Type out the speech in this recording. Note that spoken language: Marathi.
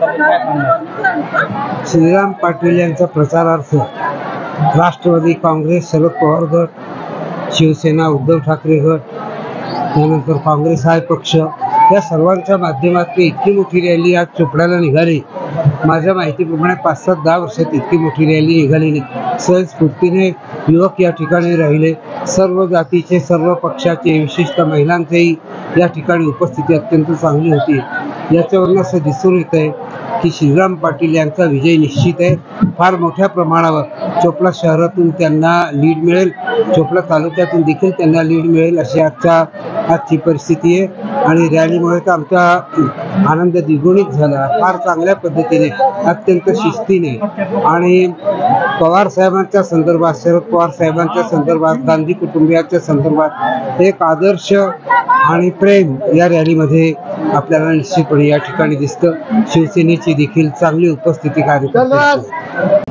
संदर्भात काय सांगणार? श्रीराम पाटील यांच्या प्रचारार्थ राष्ट्रवादी काँग्रेस, शरद पवार गट, शिवसेना, उद्धव ठाकरे गट, त्यानंतर काँग्रेस हा पक्ष, या सर्वांच्या माध्यमातून इतकी मोठी रॅली आज चोपड्याला निघाली. माझ्या माहितीप्रमाणे 5-10 वर्षात इतकी मोठी रॅली निघाली नाही. स्वयंस्फूर्तीने युवक या ठिकाणी राहिले. सर्व जातीचे, सर्व पक्षाचे, विशेषतः महिलांचेही या ठिकाणी उपस्थिती अत्यंत चांगली होती. याच्यावरून असं दिसून येत आहे की श्रीराम पाटील यांचा विजय निश्चित आहे. फार मोठ्या प्रमाणावर चोपडा शहरातून त्यांना लीड मिळेल, चोपडा तालुक्यातून देखील त्यांना लीड मिळेल अशी आजची परिस्थिती आहे. आणि रॅलीमुळे तर आमचा आनंद द्विगुणित झाला. फार चांगल्या पद्धतीने, अत्यंत शिस्तीने आणि पवार साहेबांच्या संदर्भात, शरद पवार साहेबांच्या संदर्भात, गांधी कुटुंबियाच्या संदर्भात एक आदर्श आणि प्रेम या रॅलीमध्ये आपल्याला निश्चितपणे या ठिकाणी दिसतं. शिवसेनेची देखील चांगली उपस्थिती कार्यकर्ते.